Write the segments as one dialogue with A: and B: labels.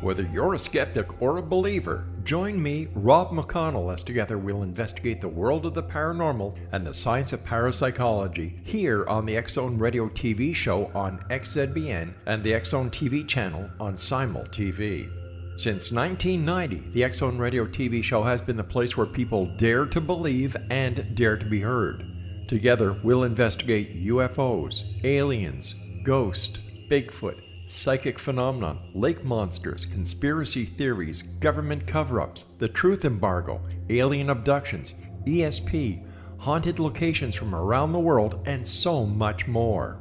A: Whether you're a skeptic or a believer, join me, Rob McConnell, as together we'll investigate the world of the paranormal and the science of parapsychology here on the X-Zone Radio TV show on XZBN and the X-Zone TV channel on Simul TV. Since 1990, the X-Zone Radio TV show has been the place where people dare to believe and dare to be heard. Together, we'll investigate UFOs, aliens, ghosts, Bigfoot, psychic phenomena, lake monsters, conspiracy theories, government cover-ups, the truth embargo, alien abductions, ESP, haunted locations from around the world, and so much more.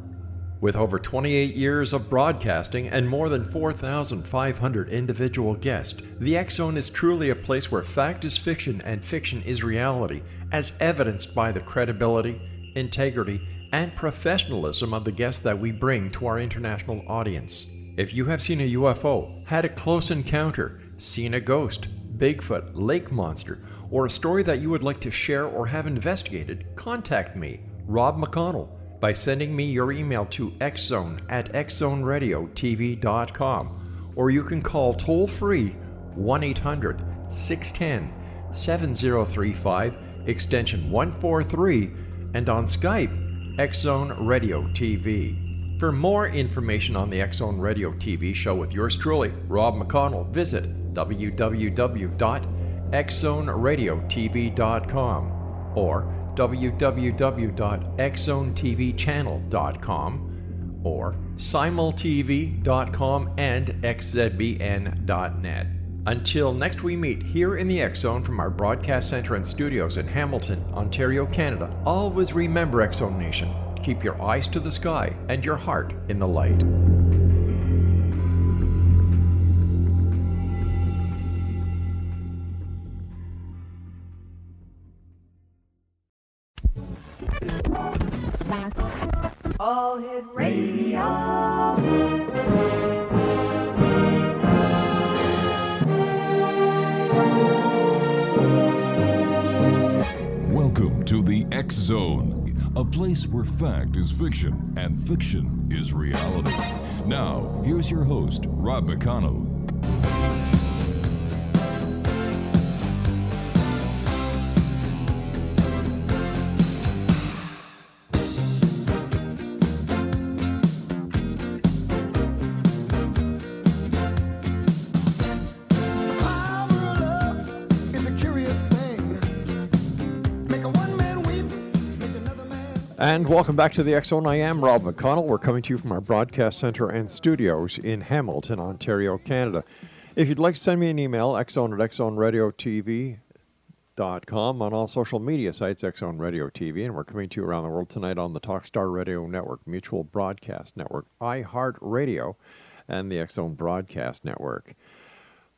A: With over 28 years of broadcasting and more than 4,500 individual guests, the X-Zone is truly a place where fact is fiction and fiction is reality, as evidenced by the credibility, integrity, and professionalism of the guests that we bring to our international audience. If you have seen a UFO, had a close encounter, seen a ghost, Bigfoot, lake monster, or a story that you would like to share or have investigated, contact me, Rob McConnell, by sending me your email to xzone@xzoneradiotv.com, or you can call toll-free 1-800-610-7035, extension 143, and on Skype, X-Zone Radio TV. For more information on the X-Zone Radio TV show with yours truly, Rob McConnell, visit www.xzoneradiotv.com or www.xzonetvchannel.com or simultv.com and xzbn.net. Until next we meet here in the X-Zone from our broadcast center and studios in Hamilton, Ontario, Canada, always remember, X-Zone Nation, keep your eyes to the sky and your heart in the light.
B: All Hit Radio.
C: Welcome to the X-Zone, a place where fact is fiction and fiction is reality. Now, here's your host, Rob McConnell.
A: And welcome back to the X-Zone. I am Rob McConnell. We're coming to you from our broadcast center and studios in Hamilton, Ontario, Canada. If you'd like to send me an email, xzone@xzoneradiotv.com, on all social media sites, X-Zone Radio TV, and we're coming to you around the world tonight on the Talkstar Radio Network, Mutual Broadcast Network, iHeartRadio, and the X-Zone Broadcast Network.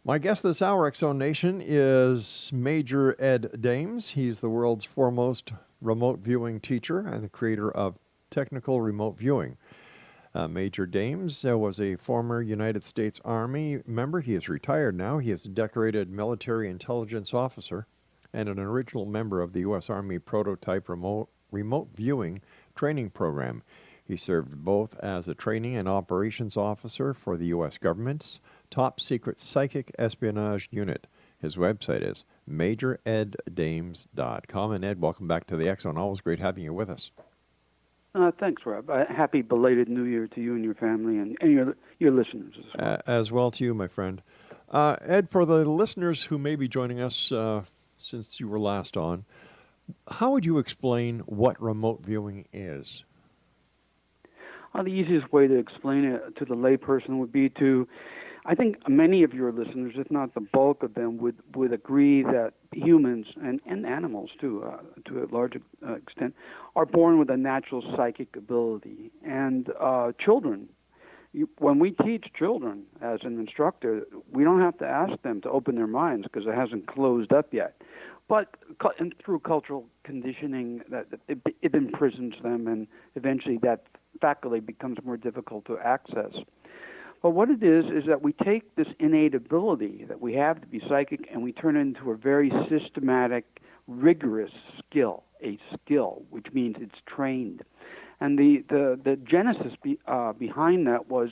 A: My guest this hour, X-Zone Nation, is Major Ed Dames. He's the world's foremost remote viewing teacher and the creator of technical remote viewing. Major Dames was a former United States Army member. He is retired now. He is a decorated military intelligence officer and an original member of the U.S. Army prototype remote viewing training program. He served both as a training and operations officer for the U.S. government's top secret psychic espionage unit. His website is majoreddames.com. And Ed, welcome back to the X-Zone. Always great having you with us.
D: Thanks, Rob. Happy belated New Year to you and your family and your listeners as well.
A: As well to you, my friend. Ed, for the listeners who may be joining us since you were last on, how would you explain what remote viewing is?
D: The easiest way to explain it to the layperson would be to, I think many of your listeners, if not the bulk of them, would agree that humans and animals too, to a large extent, are born with a natural psychic ability. And children, when we teach children as an instructor, we don't have to ask them to open their minds because it hasn't closed up yet. But through cultural conditioning, that it imprisons them, and eventually that faculty becomes more difficult to access. But what it is that we take this innate ability that we have to be psychic and we turn it into a very systematic, rigorous skill, which means it's trained. And the genesis behind that was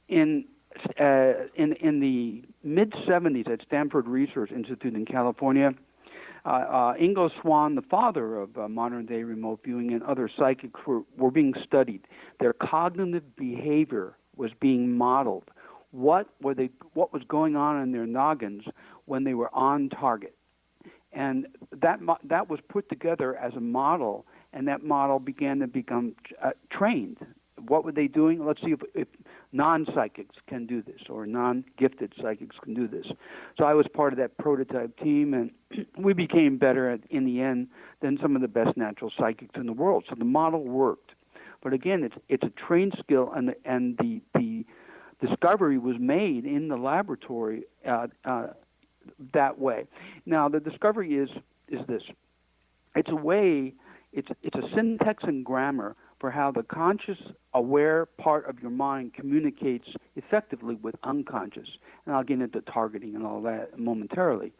D: in in the mid 70s at Stanford Research Institute in California, Ingo Swann, the father of modern day remote viewing, and other psychics were being studied. Their cognitive behavior was being modeled. What was going on in their noggins when they were on target? And that was put together as a model, and that model began to become trained. What were they doing? Let's see if non-psychics can do this, or non-gifted psychics can do this. So I was part of that prototype team, and we became better in the end than some of the best natural psychics in the world. So the model worked. But again, it's a trained skill, and the discovery was made in the laboratory that way. Now, the discovery is this. It's a way, it's a syntax and grammar for how the conscious, aware part of your mind communicates effectively with unconscious. And I'll get into targeting and all that momentarily.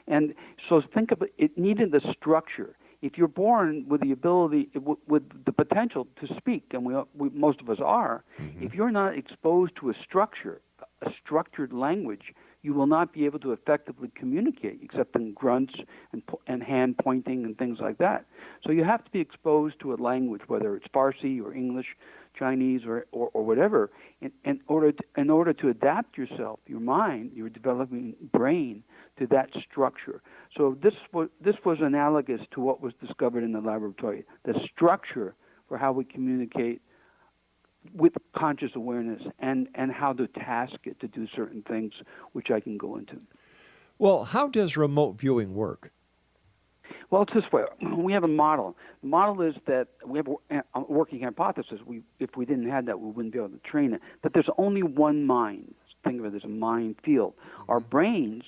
D: And so think of it, it needed a structure. If you're born with the ability, with the potential to speak, and we most of us are, if you're not exposed to a structure, a structured language, you will not be able to effectively communicate, except in grunts and hand pointing and things like that. So you have to be exposed to a language, whether it's Farsi or English, Chinese or whatever, in order to adapt yourself, your mind, your developing brain to that structure. So this was analogous to what was discovered in the laboratory, the structure for how we communicate with conscious awareness, and how to task it to do certain things, which I can go into.
A: Well, how does remote viewing work?
D: Well, it's this way. We have a model. The model is that we have a working hypothesis. If we didn't have that, we wouldn't be able to train it. That there's only one mind. Think of it as a mind field. Our brains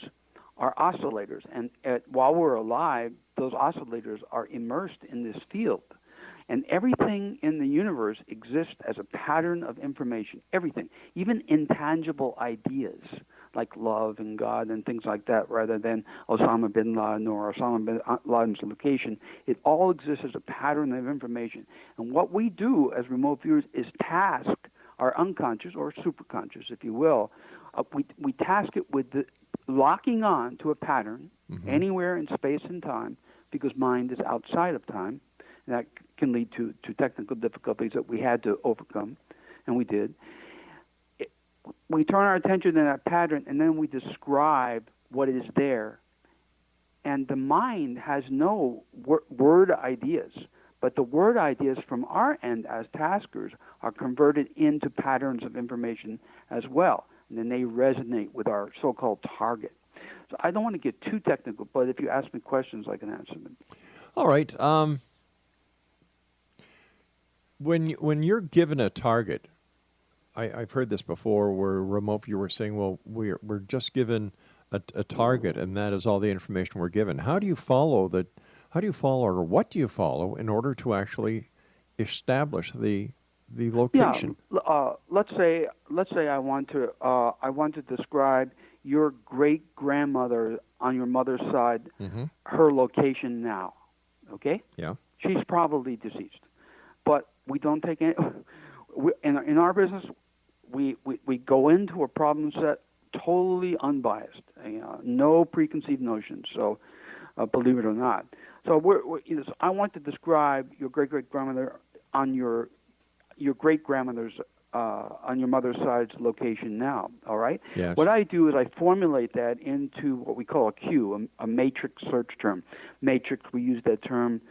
D: are oscillators, and while we're alive, those oscillators are immersed in this field. And everything in the universe exists as a pattern of information. Everything, even intangible ideas like love and God and things like that, rather than Osama bin Laden or Osama bin Laden's location, it all exists as a pattern of information. And what we do as remote viewers is task our unconscious or superconscious, if you will. We task it with locking on to a pattern anywhere in space and time, because mind is outside of time. And that can lead to technical difficulties that we had to overcome, and we did. We turn our attention to that pattern, and then we describe what is there. And the mind has no word ideas, but the word ideas from our end as taskers are converted into patterns of information as well, and then they resonate with our so-called target. So I don't want to get too technical, but if you ask me questions, I can answer them.
A: All right. When you're given a target, I've heard this before, where remote viewers saying, "Well, we're just given a target, and that is all the information we're given." How do you follow that? How do you follow, or what do you follow in order to actually establish the location?
D: Yeah. Let's say I want to describe your great grandmother on your mother's side, her location now. Okay.
A: Yeah.
D: She's probably deceased, but we don't take any. In our business, we go into a problem set totally unbiased, no preconceived notions. So, believe it or not. So I want to describe your great grandmother on your great grandmother's on your mother's side's location now. All right.
A: Yes.
D: What I do is I formulate that into what we call a Q, a matrix search term. Matrix. We use that term.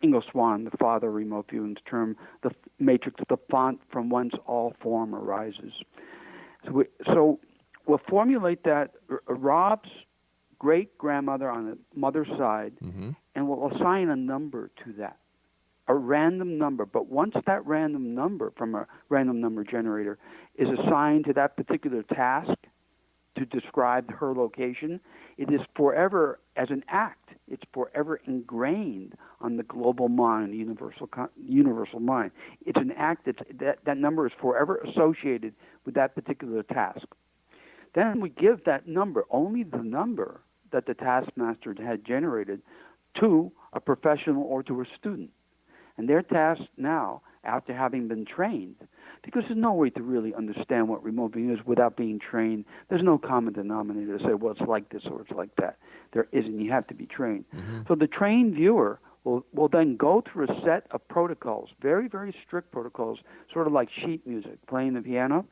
D: Ingo Swann, the father of remote viewing's term, the matrix, the font from whence all form arises. So we'll formulate that. Rob's great-grandmother on the mother's side, and we'll assign a number to that, a random number. But once that random number from a random number generator is assigned to that particular task to describe her location, it is forever, as an act, it's forever ingrained on the global mind, the universal mind. It's an act that number is forever associated with that particular task. Then we give that number, only the number that the taskmaster had generated, to a professional or to a student. And their task now, after having been trained, because there's no way to really understand what remote viewing is without being trained. There's no common denominator to say, well, it's like this or it's like that. There isn't. You have to be trained. So the trained viewer will then go through a set of protocols, very, very strict protocols, sort of like sheet music, playing the piano.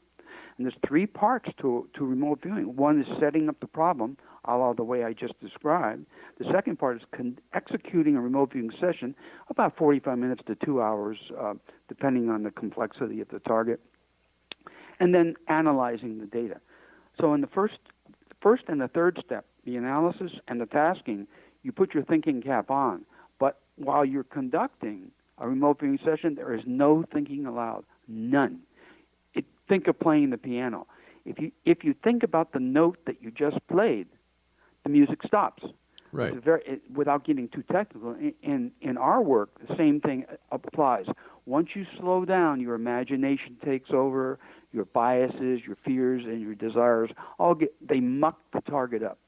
D: And there's three parts to remote viewing. One is setting up the problem, a la the way I just described. The second part is executing a remote viewing session, about 45 minutes to 2 hours, depending on the complexity of the target, and then analyzing the data. So in the first and the third step, the analysis and the tasking, you put your thinking cap on. But while you're conducting a remote viewing session, there is no thinking allowed, none. Think of playing the piano. If you think about the note that you just played, the music stops.
A: Right.
D: Without getting too technical, in our work, the same thing applies. Once you slow down, your imagination takes over, your biases, your fears, and your desires they muck the target up.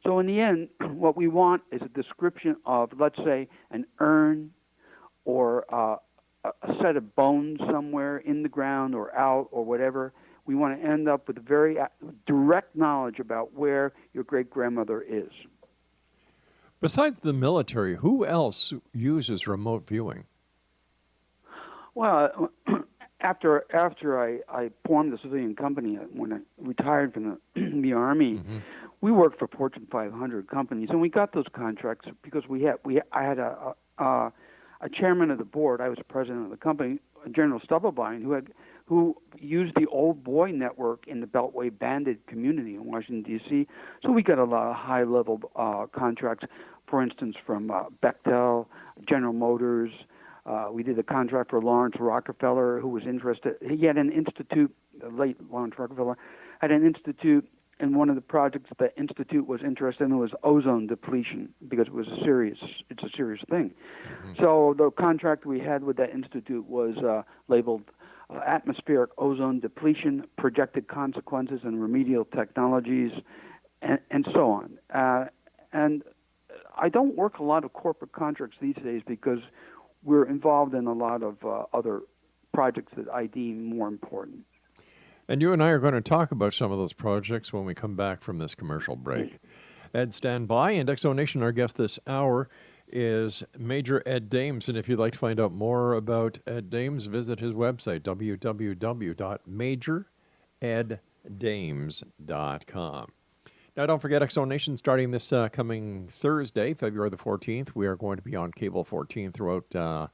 D: So in the end, what we want is a description of, let's say, an urn or a set of bones somewhere in the ground or out or whatever. We want to end up with a very direct knowledge about where your great-grandmother is.
A: Besides the military, who else uses remote viewing?
D: Well, after I formed the civilian company, when I retired from the Army, we worked for Fortune 500 companies, and we got those contracts because I had a chairman of the board. I was president of the company, General Stubblebine, who used the old boy network in the Beltway bandit community in Washington, D.C. So we got a lot of high-level contracts, for instance, from Bechtel, General Motors. We did a contract for Lawrence Rockefeller, who was interested. He had an institute, the late Lawrence Rockefeller, had an institute, and one of the projects the institute was interested in was ozone depletion, because it's a serious thing. So the contract we had with that institute was labeled Atmospheric Ozone Depletion, Projected Consequences and Remedial Technologies, and so on. And I don't work a lot of corporate contracts these days because we're involved in a lot of other projects that I deem more important.
A: And you and I are going to talk about some of those projects when we come back from this commercial break. Ed, stand by. And Exonation, our guest this hour is Major Ed Dames. And if you'd like to find out more about Ed Dames, visit his website, www.majoreddames.com. Now, don't forget Exonation starting this coming Thursday, February the 14th. We are going to be on Cable 14 throughout the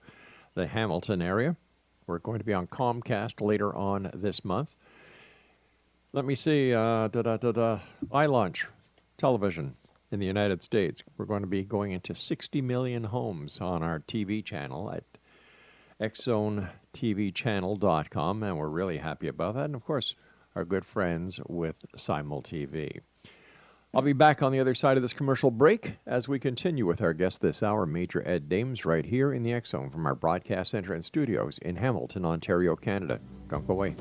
A: Hamilton area. We're going to be on Comcast later on this month. Let me see, iLaunch television in the United States. We're going to be going into 60 million homes on our TV channel at XZoneTVChannel.com, and we're really happy about that. And, of course, our good friends with Simul TV. I'll be back on the other side of this commercial break as we continue with our guest this hour, Major Ed Dames, right here in the X-Zone from our broadcast center and studios in Hamilton, Ontario, Canada. Don't go away.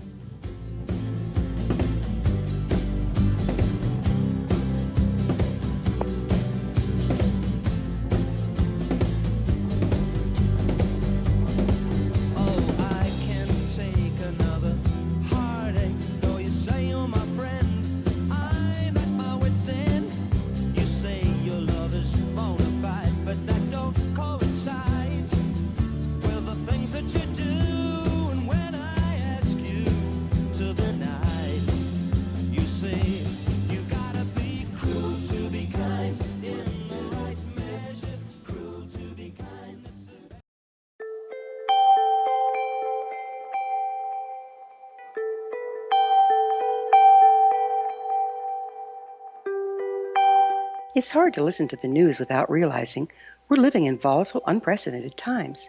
E: It's hard to listen to the news without realizing we're living in volatile, unprecedented times.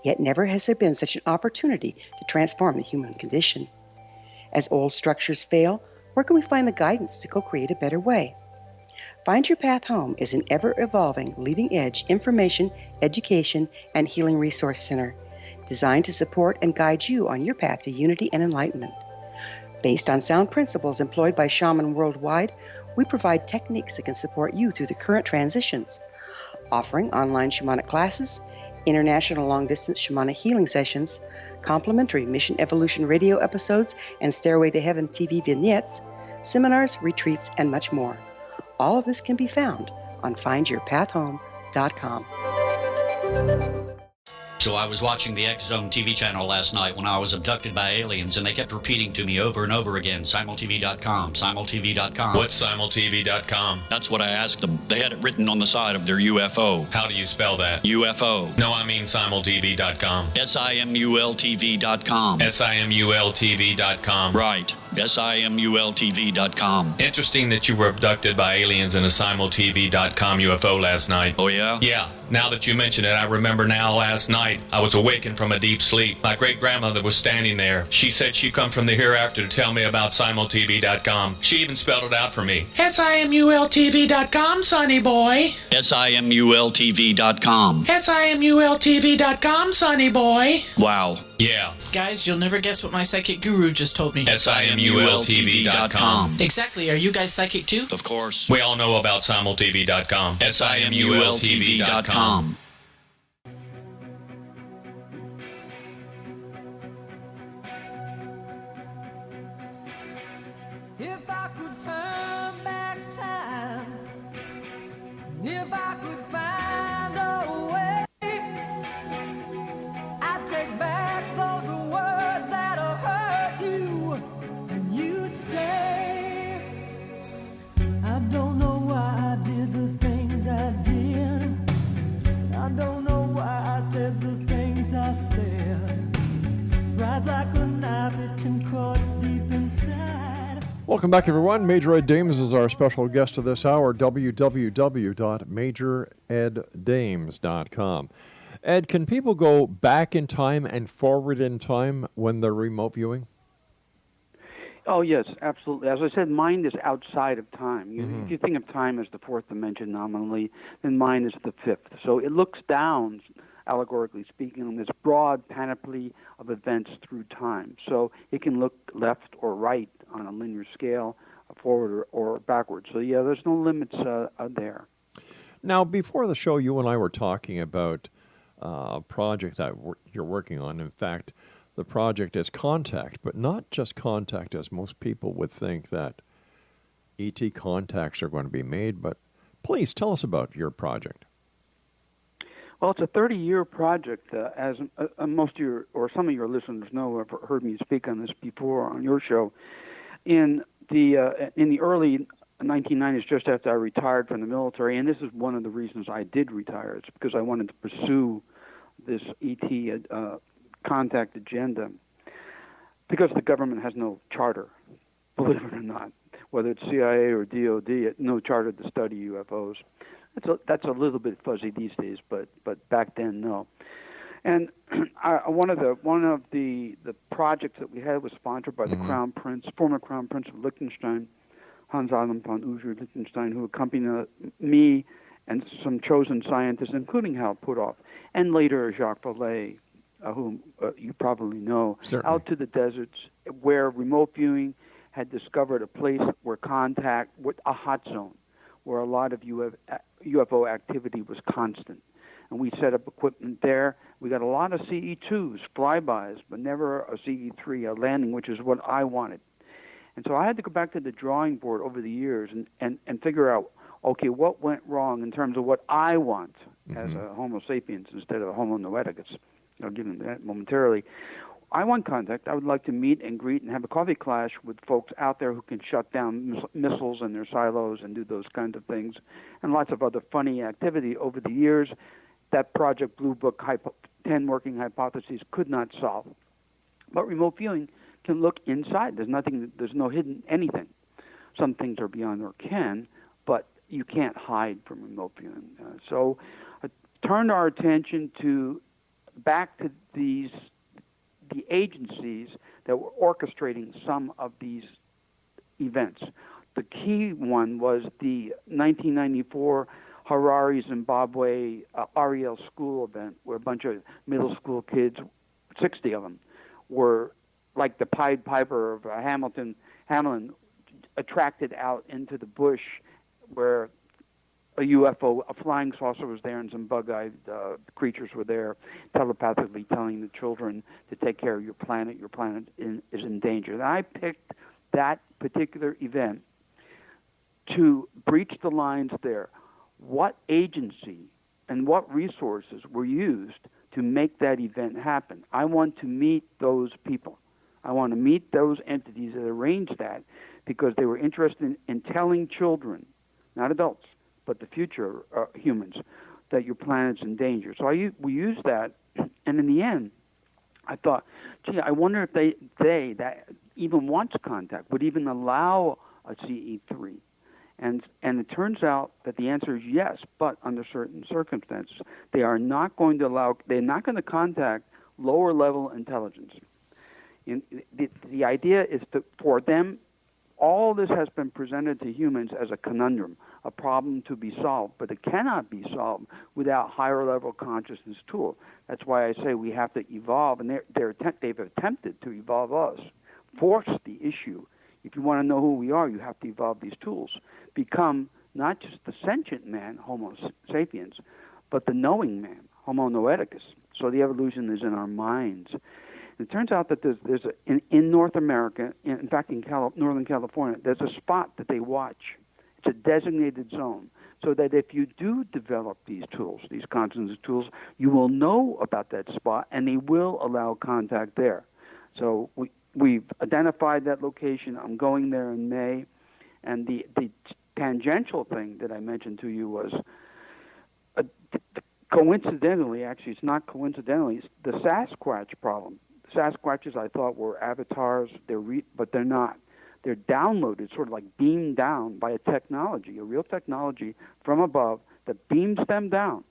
E: Yet never has there been such an opportunity to transform the human condition. As old structures fail, where can we find the guidance to co-create a better way? Find Your Path Home is an ever-evolving, leading-edge information, education, and healing resource center designed to support and guide you on your path to unity and enlightenment. Based on sound principles employed by shaman worldwide, we provide techniques that can support you through the current transitions, offering online shamanic classes, international long-distance shamanic healing sessions, complimentary Mission Evolution radio episodes and Stairway to Heaven TV vignettes, seminars, retreats, and much more. All of this can be found on findyourpathhome.com.
F: So I was watching the X-Zone TV channel last night when I was abducted by aliens, and they kept repeating to me over and over again, simultv.com, simultv.com.
G: What's simultv.com?
F: That's what I asked them. They had it written on the side of their UFO.
G: How do you spell that?
F: UFO.
G: No, I mean simultv.com.
F: simultv.com.
G: simultv.com.
F: Right. simultv.com.
G: Interesting that you were abducted by aliens in a simultv.com UFO last night.
F: Oh, yeah?
G: Yeah. Now that you mention it, I remember now last night I was awakened from a deep sleep. My great-grandmother was standing there. She said she'd come from the hereafter to tell me about simultv.com. She even spelled it out for me. simultv.com, sonny boy.
F: simultv.com.
G: simultv.com, sonny boy.
F: Wow.
G: Yeah.
H: Guys, you'll never guess what my psychic guru just told me.
G: simultv.com.
H: Exactly. Are you guys psychic too?
F: Of course.
G: We all know about simultv.com. simultv.com.
B: If I could turn back time, if I could find a way, I'd take back those words that have hurt you, and you'd stay. I don't know why I did the things I did. I don't know why I said the things I said. Pride's like a knife, it can cut deep inside.
A: Welcome back, everyone. Major Ed Dames is our special guest of this hour, www.majoreddames.com. Ed, can people go back in time and forward in time when they're remote viewing?
D: Oh, yes, absolutely. As I said, mind is outside of time. If you think of time as the fourth dimension nominally, then mind is the fifth. So it looks down, allegorically speaking, on this broad panoply of events through time. So it can look left or right on a linear scale, forward or backwards. So, yeah, there's no limits there.
A: Now, before the show, you and I were talking about a project that you're working on. In fact, the project is Contact, but not just Contact as most people would think that ET contacts are going to be made. But please tell us about your project.
D: Well, it's a 30-year project, as most of your, or some of your listeners know. Have heard me speak on this before on your show. In the early 1990s, just after I retired from the military, and this is one of the reasons I did retire. It's because I wanted to pursue this ET contact agenda, because the government has no charter, believe it or not, whether it's CIA or DOD, no charter to study UFOs. That's a little bit fuzzy these days, but back then, no. And one of the projects that we had was sponsored by the Crown Prince, former Crown Prince of Liechtenstein, Hans Adam von User-Liechtenstein, who accompanied me and some chosen scientists, including Hal Puthoff, and later Jacques Vallée, whom you probably know,
A: Certainly.
D: out to the deserts where remote viewing had discovered a place where contact, with a hot zone, where a lot of UFO activity was constant. And we set up equipment there. We got a lot of CE2s, flybys, but never a CE3, a landing, which is what I wanted. And so I had to go back to the drawing board over the years and figure out, okay, what went wrong in terms of what I want as a Homo sapiens instead of a Homo noeticus. I'll give them that momentarily. I want contact. I would like to meet and greet and have a coffee clash with folks out there who can shut down missiles in their silos and do those kinds of things, and lots of other funny activity over the years that Project Blue Book 10 working hypotheses could not solve. But remote viewing can look inside. There's no hidden anything. Some things are beyond our ken, but you can't hide from remote viewing. So I turned our attention back to the agencies that were orchestrating some of these events. The key one was the 1994 Harare, Zimbabwe Ariel school event, where a bunch of middle school kids, 60 of them, were like the Pied Piper of Hamlin, attracted out into the bush where a UFO, a flying saucer was there, and some bug-eyed creatures were there, telepathically telling the children to take care of your planet. Your planet is in danger. And I picked that particular event to breach the lines there. What agency and what resources were used to make that event happen? I want to meet those people. I want to meet those entities that arranged that because they were interested in telling children, not adults, but the future humans, that your planet's in danger. So we used that, and in the end, I thought, gee, I wonder if they that even wants contact would even allow a CE3. And it turns out that the answer is yes, but under certain circumstances. They are not going to allow, they're not going to contact lower level intelligence. The idea is for them, all this has been presented to humans as a conundrum, a problem to be solved, but it cannot be solved without higher level consciousness tool. That's why I say we have to evolve, and they've attempted to evolve us, force the issue. If you want to know who we are, you have to evolve these tools, become not just the sentient man, Homo sapiens, but the knowing man, Homo noeticus. So the evolution is in our minds. And it turns out that in North America, in fact in Northern California, there's a spot that they watch. It's a designated zone, so that if you do develop these tools, these consciousness tools, you will know about that spot, and they will allow contact there. So we've identified that location. I'm going there in May, and the tangential thing that I mentioned to you was coincidentally, actually, it's not coincidentally, it's the Sasquatch problem. Sasquatches, I thought, were avatars, but they're not. They're downloaded, sort of like beamed down by a technology, a real technology from above that beams them down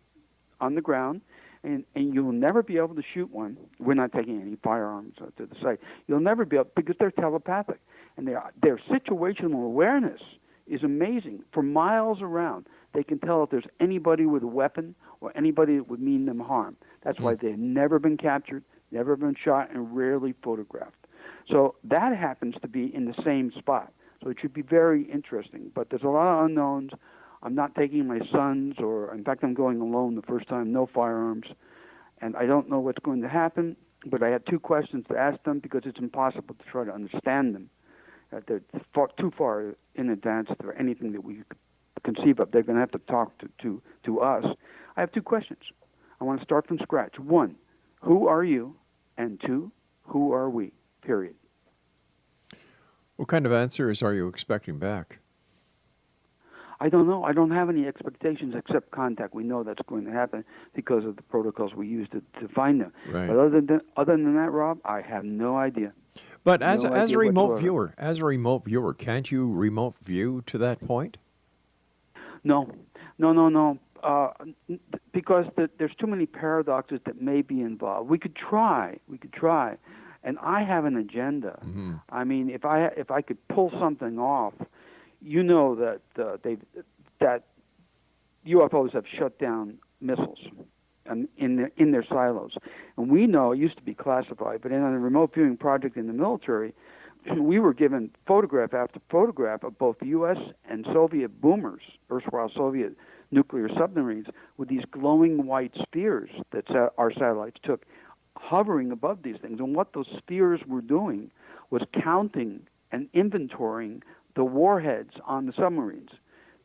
D: on the ground, and you will never be able to shoot one. We're not taking any firearms to the site. You'll never be able, because they're telepathic, and their situational awareness is amazing. For miles around, they can tell if there's anybody with a weapon or anybody that would mean them harm. That's why they've never been captured, never been shot, and rarely photographed. So that happens to be in the same spot. So it should be very interesting. But there's a lot of unknowns. I'm not taking my sons, or in fact, I'm going alone the first time, no firearms. And I don't know what's going to happen, but I had two questions to ask them because it's impossible to try to understand them. They're too far in advance for anything that we could conceive of. They're going to have to talk to us. I have two questions. I want to start from scratch. One, who are you? And two, who are we? Period.
A: What kind of answers are you expecting back?
D: I don't know. I don't have any expectations except contact. We know that's going to happen because of the protocols we use to find them.
A: Right.
D: But other than that, Rob, I have no idea.
A: But as a remote viewer, can't you remote view to that point?
D: No. Because there's too many paradoxes that may be involved. We could try, and I have an agenda.
A: Mm-hmm.
D: I mean, if I could pull something off, you know that that UFOs have shut down missiles in their silos, and we know it used to be classified, but in a remote viewing project in the military, we were given photograph after photograph of both U.S. and Soviet boomers, erstwhile Soviet nuclear submarines, with these glowing white spheres that our satellites took, hovering above these things. And what those spheres were doing was counting and inventorying the warheads on the submarines.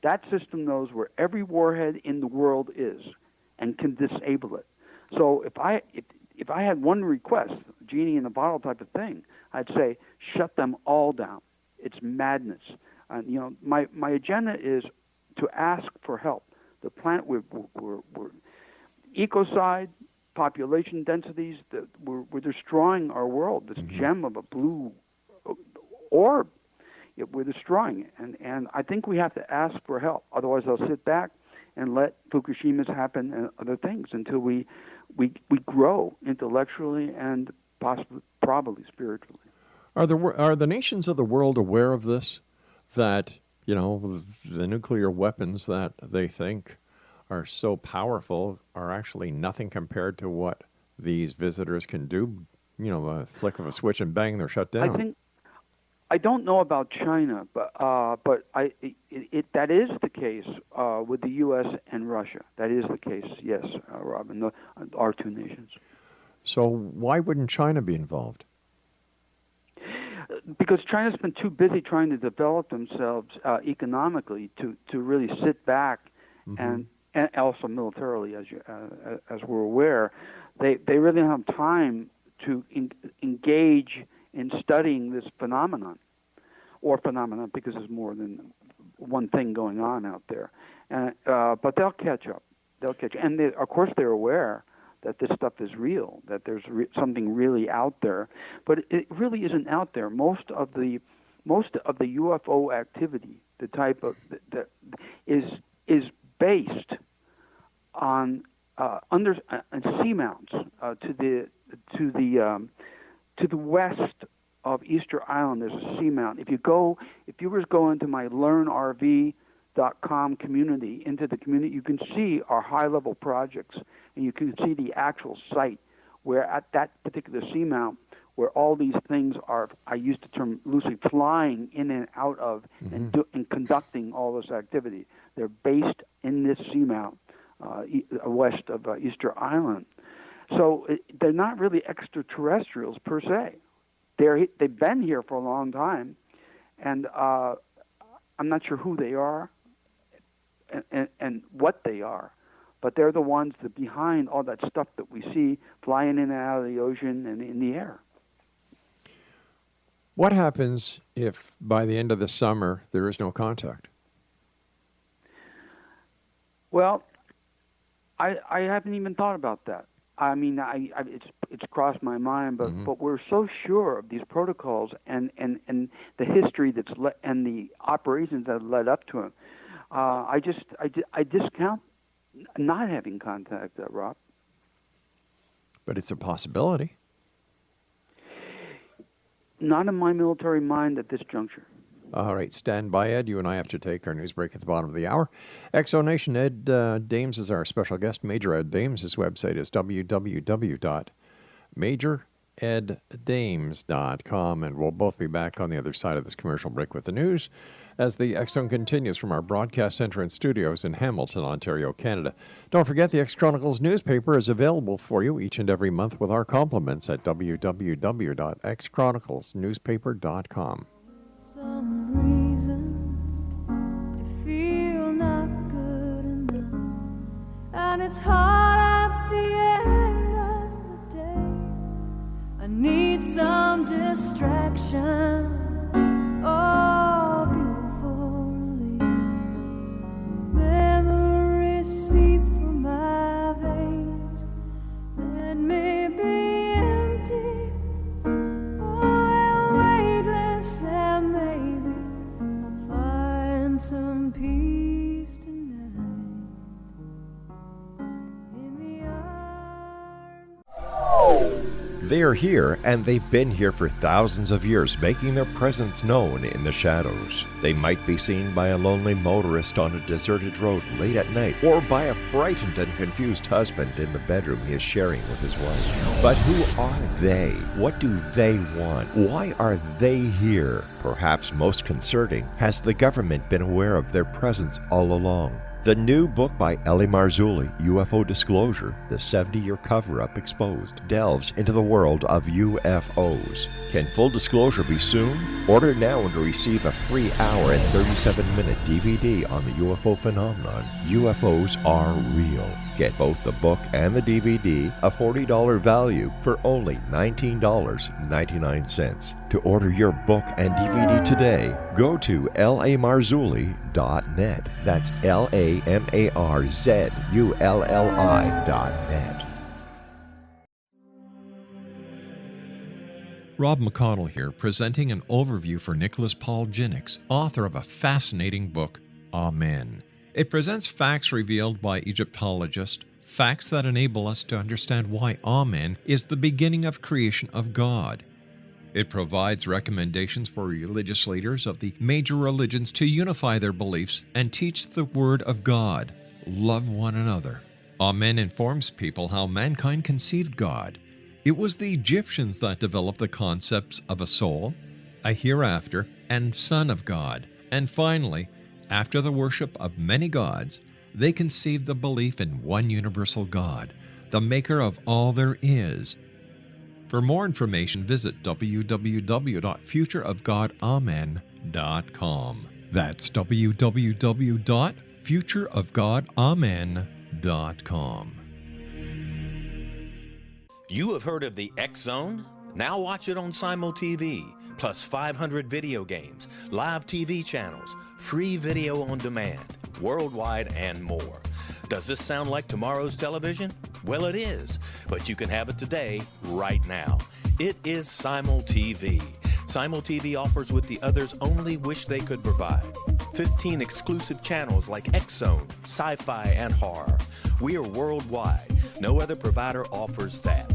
D: That system knows where every warhead in the world is and can disable it. So if I had one request, genie in a bottle type of thing, I'd say shut them all down. It's madness. My agenda is to ask for help. The planet, we're ecocide, population densities, we're destroying our world. This gem of a blue orb, we're destroying it. And I think we have to ask for help. Otherwise, they'll sit back and let Fukushimas happen and other things until we grow intellectually and probably spiritually.
A: Are the nations of the world aware of this? That, the nuclear weapons that they think are so powerful are actually nothing compared to what these visitors can do. A flick of a switch and bang, they're shut down.
D: I don't know about China, but that is the case with the U.S. and Russia. That is the case, yes, Robin, our two nations.
A: So why wouldn't China be involved?
D: Because China's been too busy trying to develop themselves economically to really sit back and also militarily, as we're aware, they really don't have time to engage in studying this phenomenon, because there's more than one thing going on out there. But they'll catch up. And of course they're aware that this stuff is real, that there's something really out there. But it really isn't out there. Most of the UFO activity, the type of that is based on seamounts to the west of Easter Island. There's a seamount. If you were to go into my LearnRV.com community, into the community, you can see our high-level projects, and you can see the actual site where at that particular seamount, where all these things are, I use the term loosely, flying in and out of and conducting all this activity. They're based in this seamount west of Easter Island. So they're not really extraterrestrials per se. They've been here for a long time, and I'm not sure who they are and what they are, but they're the ones that behind all that stuff that we see flying in and out of the ocean and in the air.
A: What happens if by the end of the summer there is no contact?
D: Well, I haven't even thought about that. I mean, it's crossed my mind, but we're so sure of these protocols and the history and the operations that led up to it. I discount not having contact, Rob.
A: But it's a possibility.
D: Not in my military mind at this juncture.
A: All right, stand by, Ed. You and I have to take our news break at the bottom of the hour. Exonation, Ed Dames is our special guest. Major Ed Dames. His website is www.majoreddames.com, and we'll both be back on the other side of this commercial break with the news as the X-Zone continues from our broadcast center and studios in Hamilton, Ontario, Canada. Don't forget, the X-Chronicles newspaper is available for you each and every month with our compliments at www.xchroniclesnewspaper.com.
B: Some reason to feel not good enough, and it's hard at the end of the day. I need some distraction. Oh, beautiful release. Memories seep from my veins. Let me be empty. Oh, weightless, and maybe I'll find some peace tonight in the arms.
A: They are here, and they've been here for thousands of years, making their presence known in the shadows. They might be seen by a lonely motorist on a deserted road late at night, or by a frightened and confused husband in the bedroom he is sharing with his wife. But who are they? What do they want? Why are they here? Perhaps most concerning, has the government been aware of their presence all along? The new book by Ellie Marzulli, UFO Disclosure, the 70-year cover-up exposed, delves into the world of UFOs. Can full disclosure be soon? Order now and receive a free hour and 37-minute DVD on the UFO phenomenon. UFOs are real. Get both the book and the DVD, a $40 value, for only $19.99. To order your book and DVD today, go to lamarzulli.net. That's LAMARZULLI.net. Rob McConnell here, presenting an overview for Nicholas Paul Jennings, author of a fascinating book, Amen. It presents facts revealed by Egyptologists, facts that enable us to understand why Amen is the beginning of creation of God. It provides recommendations for religious leaders of the major religions to unify their beliefs and teach the Word of God. Love one another. Amen informs people how mankind conceived God. It was the Egyptians that developed the concepts of a soul, a hereafter, and Son of God. And finally, after the worship of many gods, they conceived the belief in one universal God, the maker of all there is. For more information, visit www.futureofgodamen.com. That's www.futureofgodamen.com.
I: You have heard of the X Zone? Now watch it on Simul TV, plus 500 video games, live TV channels, free video on demand, worldwide, and more. Does this sound like tomorrow's television? Well, it is, but you can have it today, right now. It is Simul TV. Simul TV offers what the others only wish they could provide. 15 exclusive channels like X Zone, sci-fi, and horror. We are worldwide. No other provider offers that.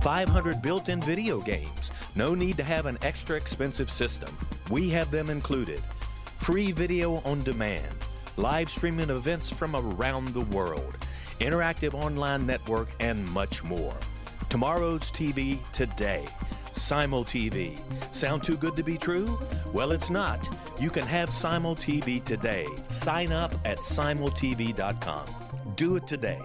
I: 500 built-in video games. No need to have an extra expensive system. We have them included. Free video on demand. Live streaming events from around the world. Interactive online network, and much more. Tomorrow's TV today. Simul TV. Sound too good to be true? Well, it's not. You can have Simul TV today. Sign up at simultv.com. Do it today.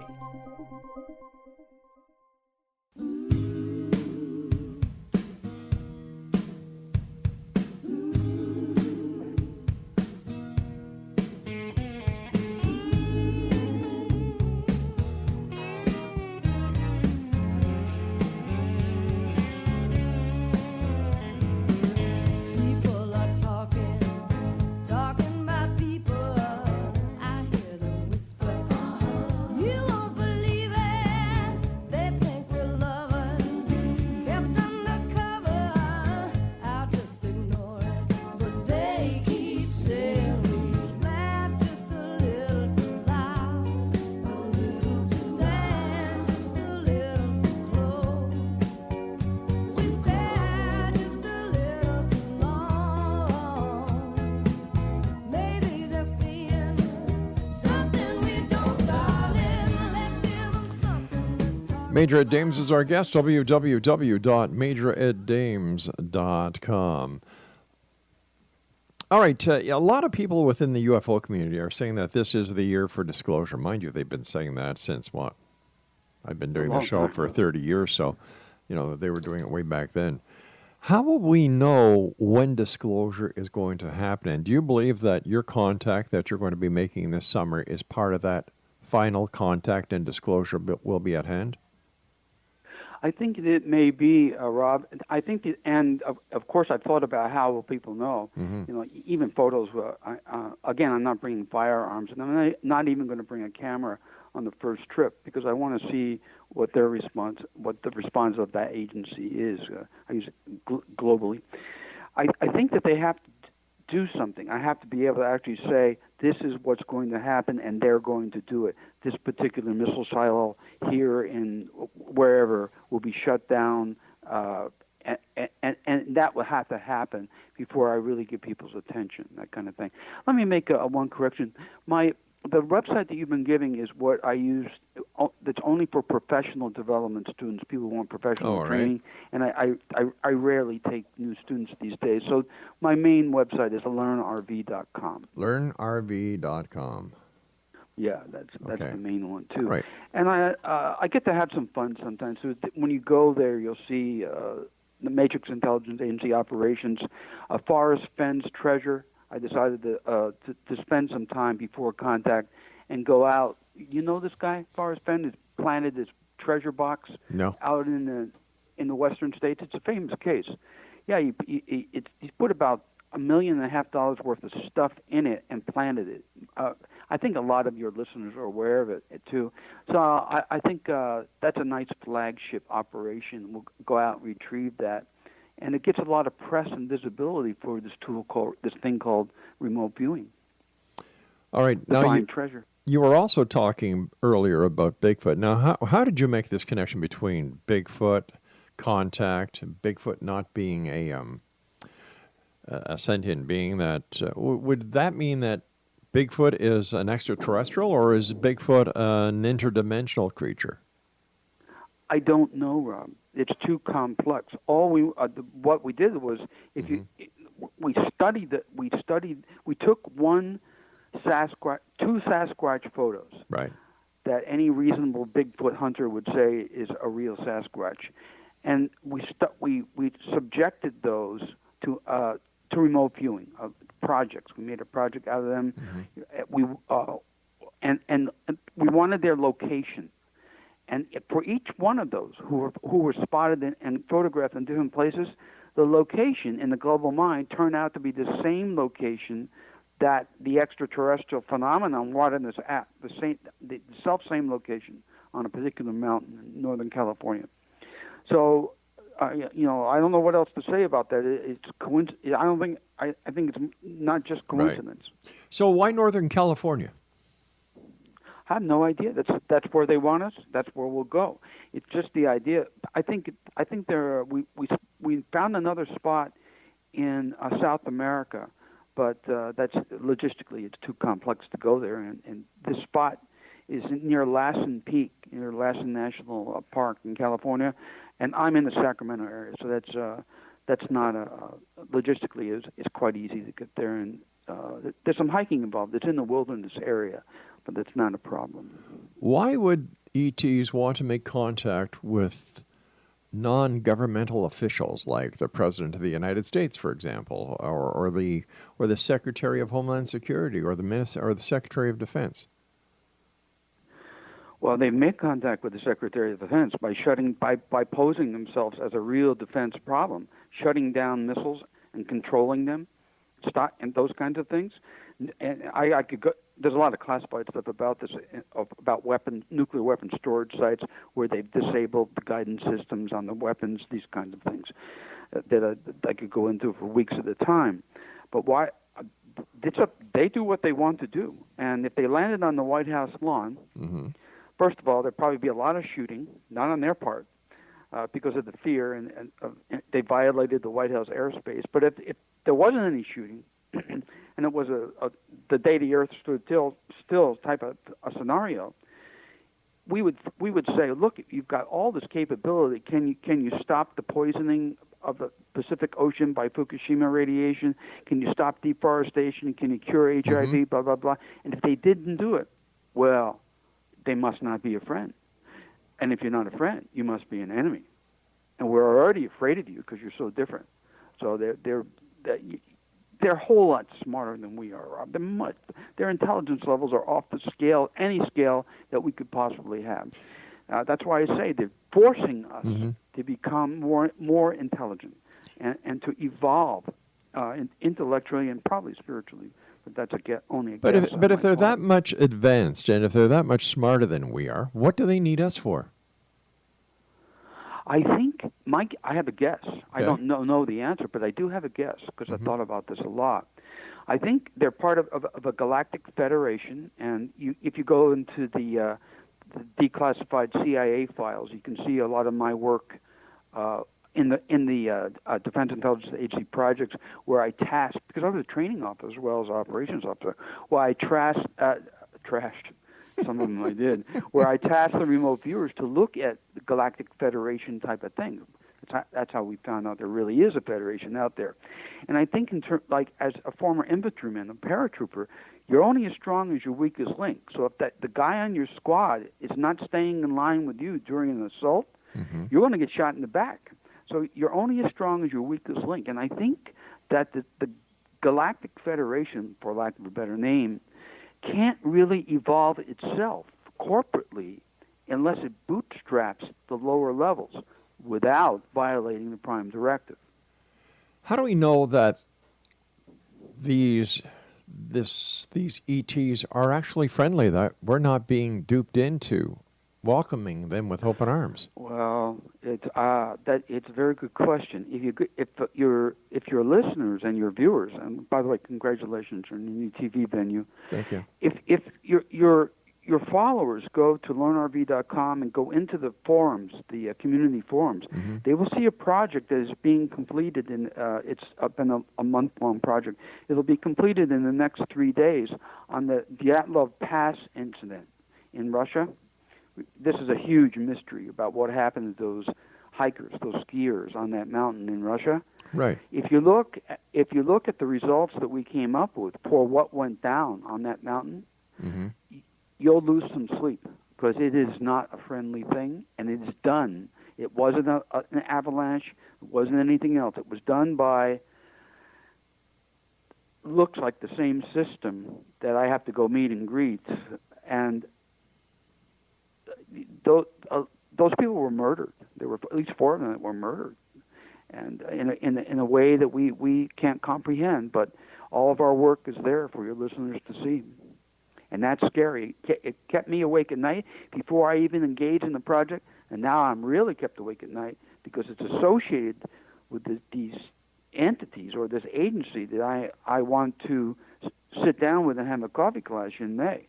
B: People are talking about people. I hear them whisper. You won't believe it. They think we're loving, kept undercover. I'll just ignore it, but they keep saying we laugh just a little too loud, a little too stand just a little too close. We stare just a little too long. Maybe they're seeing something we don't, darling. Let's give them something to talk.
A: Major Ed Dames is our guest, www.majoreddames.com. All right, a lot of people within the UFO community are saying that this is the year for disclosure. Mind you, they've been saying that since what? I've been doing the
D: long
A: show
D: time.
A: for 30 years, so, they were doing it way back then. How will we know when disclosure is going to happen? And do you believe that your contact that you're going to be making this summer is part of that final contact and disclosure will be at hand?
D: I think it may be, Rob. I think, and of course, I've thought about how will people know. Even photos. Again, I'm not bringing firearms, and I'm not even going to bring a camera on the first trip because I want to see what the response of that agency is. I use it globally. I think that they have to do something. I have to be able to actually say, this is what's going to happen, and they're going to do it. This particular missile silo here in wherever will be shut down, and that will have to happen before I really give people's attention, that kind of thing. Let me make one correction. The website that you've been giving is what I use. That's only for professional development students, people who want professional training. And I rarely take new students these days. So my main website is learnrv.com.
A: Learnrv.com.
D: Yeah, that's the main one too.
A: Right.
D: And I get to have some fun sometimes. So when you go there, you'll see the Matrix Intelligence Agency operations, Forrest Fenn's treasure. I decided to spend some time before contact and go out. You know this guy, Forrest Fenn, has planted this treasure box out in the western states. It's a famous case. Yeah, he's put about $1.5 million worth of stuff in it and planted it. I think a lot of your listeners are aware of it too. So I think that's a nice flagship operation. We'll go out and retrieve that. And it gets a lot of press and visibility for this thing called remote viewing.
A: All right, now
D: Find treasure.
A: You were also talking earlier about Bigfoot. Now, how did you make this connection between Bigfoot, contact, Bigfoot not being a sentient being? That would that mean that Bigfoot is an extraterrestrial, or is Bigfoot an interdimensional creature?
D: I don't know, Rob. It's too complex. What we did was, we studied it. We took two Sasquatch photos.
A: Right.
D: That any reasonable Bigfoot hunter would say is a real Sasquatch, and we subjected those to remote viewing projects. We made a project out of them. And we wanted their location, and for each one of those who were spotted and photographed in different places, the location in the global mind turned out to be the same location that the extraterrestrial phenomenon wanted us at, the same location on a particular mountain in Northern California. So, I don't know what else to say about that. It's coincidence. I think it's not just coincidence.
A: Right. So why Northern California?
D: I have no idea. That's where they want us. That's where we'll go. It's just the idea. I think we found another spot in South America. But that's logistically, it's too complex to go there. And this spot is near Lassen Peak, near Lassen National Park in California, and I'm in the Sacramento area, so that's not logistically it's quite easy to get there. And there's some hiking involved. It's in the wilderness area, but that's not a problem.
A: Why would ETs want to make contact with non-governmental officials like the President of the United States, for example, or the Secretary of Homeland Security, or the Minister, or the Secretary of Defense?
D: Well, they make contact with the Secretary of Defense by posing themselves as a real defense problem, shutting down missiles and controlling them, and those kinds of things. And I could go. There's a lot of classified stuff about this, about nuclear weapon storage sites where they've disabled the guidance systems on the weapons, these kinds of things that I could go into for weeks at a time. But why? They do what they want to do, and if they landed on the White House lawn, first of all, there'd probably be a lot of shooting, not on their part, because of the fear and they violated the White House airspace. But if there wasn't any shooting, and it was the day the Earth stood still type of a scenario, we would say, look, you've got all this capability. Can you stop the poisoning of the Pacific Ocean by Fukushima radiation? Can you stop deforestation? Can you cure HIV? Blah blah blah. And if they didn't do it, well, they must not be a friend. And if you're not a friend, you must be an enemy. And we're already afraid of you because you're so different. So they're a whole lot smarter than we are, Rob. Their intelligence levels are off the scale, any scale that we could possibly have. That's why I say they're forcing us to become more intelligent and to evolve intellectually and probably spiritually. But that's only a guess.
A: But if they're that much advanced and if they're that much smarter than we are, what do they need us for?
D: I think, Mike, I have a guess. Okay. I don't know the answer, but I do have a guess because I thought about this a lot. I think they're part of a galactic federation, and if you go into the declassified CIA files, you can see a lot of my work in the Defense Intelligence Agency projects where I tasked, because I was a training officer as well as operations officer, where I trashed, some of them I did, where I tasked the remote viewers to look at the Galactic Federation type of thing. That's how we found out there really is a federation out there. And I think as a former infantryman, a paratrooper, you're only as strong as your weakest link. So if the guy on your squad is not staying in line with you during an assault, you're going to get shot in the back. So you're only as strong as your weakest link. And I think that the Galactic Federation, for lack of a better name, can't really evolve itself corporately unless it bootstraps the lower levels without violating the Prime Directive.
A: How do we know that these ETs are actually friendly, that we're not being duped into welcoming them with open arms?
D: Well, it's a very good question. If your listeners and your viewers, and by the way, congratulations on your new TV venue.
A: Thank you.
D: If your followers go to learnrv.com and go into the forums, the community forums, they will see a project that is being completed it's been a month-long project. It'll be completed in the next 3 days on the Dyatlov Pass incident in Russia. This is a huge mystery about what happened to those hikers, those skiers on that mountain in Russia.
A: Right.
D: If you look at the results that we came up with for what went down on that mountain, you'll lose some sleep because it is not a friendly thing, and it is done. It wasn't an avalanche. It wasn't anything else. It was done by looks like the same system that I have to go meet and greet, and those people were murdered. There were at least 4 of them that were murdered, and in a way that we can't comprehend. But all of our work is there for your listeners to see, and that's scary. It kept me awake at night before I even engaged in the project, and now I'm really kept awake at night because it's associated with these entities or this agency that I want to sit down with and have a coffee clash in May.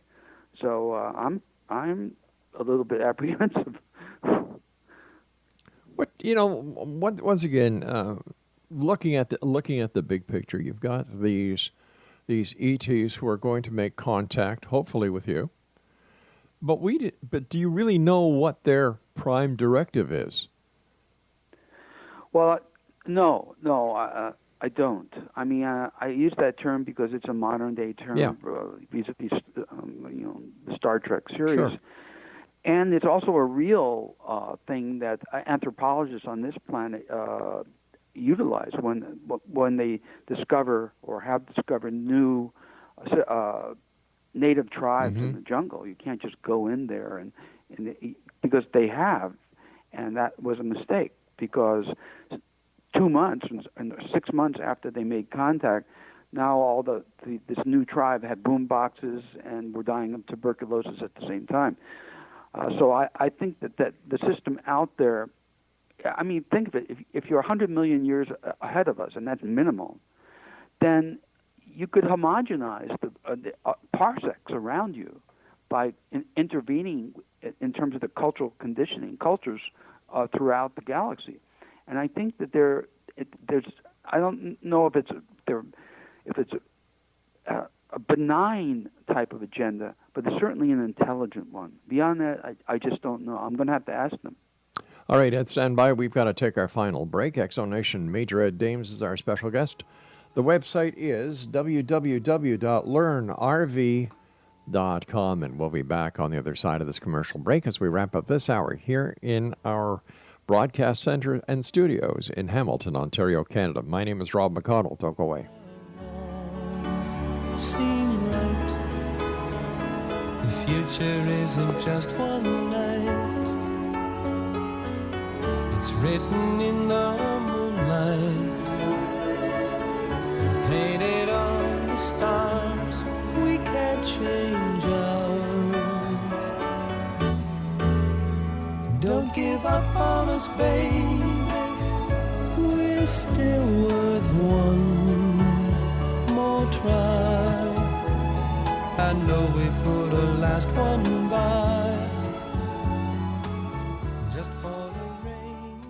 D: So I'm a little bit apprehensive.
A: But once again, looking at the big picture, you've got these ETs who are going to make contact, hopefully with you. But do you really know what their prime directive is?
D: Well, no, I don't. I mean, I use that term because it's a modern day term vis-a-vis, the Star Trek series.
A: Sure.
D: And it's also a real thing that anthropologists on this planet utilize when they discover or have discovered new native tribes in the jungle. You can't just go in there and because they have, and that was a mistake because 2 months and 6 months after they made contact, now this new tribe had boom boxes and were dying of tuberculosis at the same time. So I think that the system out there, I mean, think of it, if you're 100 million years ahead of us, and that's minimal, then you could homogenize the parsecs around you by intervening in terms of the cultural conditioning, cultures throughout the galaxy. And I think that there's I don't know if it's a benign type of agenda, but it's certainly an intelligent one. Beyond that, I just don't know. I'm going to have to ask them.
A: All right, Ed, stand by. We've got to take our final break. Exo Nation Major Ed Dames is our special guest. The website is www.learnrv.com, and we'll be back on the other side of this commercial break as we wrap up this hour here in our broadcast center and studios in Hamilton, Ontario, Canada. My name is Rob McConnell. Don't go away.
B: Seem right. The future isn't just one night. It's written in the moonlight, painted on the stars. We can't change ours. Don't give up on us, baby. We're still worth one more try. I know we put a last one by just for the rain.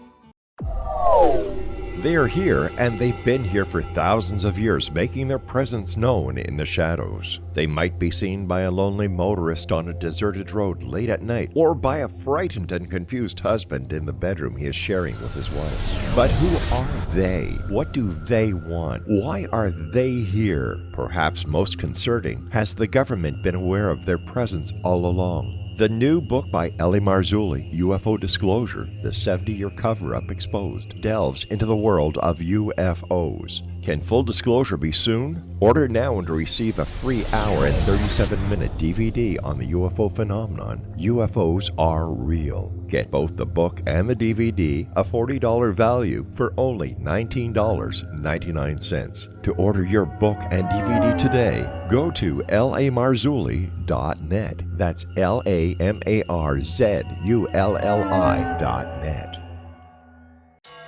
A: They are here, and they've been here for thousands of years, making their presence known in the shadows. They might be seen by a lonely motorist on a deserted road late at night, or by a frightened and confused husband in the bedroom he is sharing with his wife. But who are they? What do they want? Why are they here? Perhaps most concerning, has the government been aware of their presence all along? The new book by Ellie Marzulli, UFO Disclosure, the 70-year cover-up exposed, delves into the world of UFOs. Can full disclosure be soon? Order now and receive a free hour and 37-minute DVD on the UFO phenomenon. UFOs are real. Get both the book and the DVD, a $40 value, for only $19.99. To order your book and DVD today, go to lamarzulli.net. That's LAMARZULLI.net.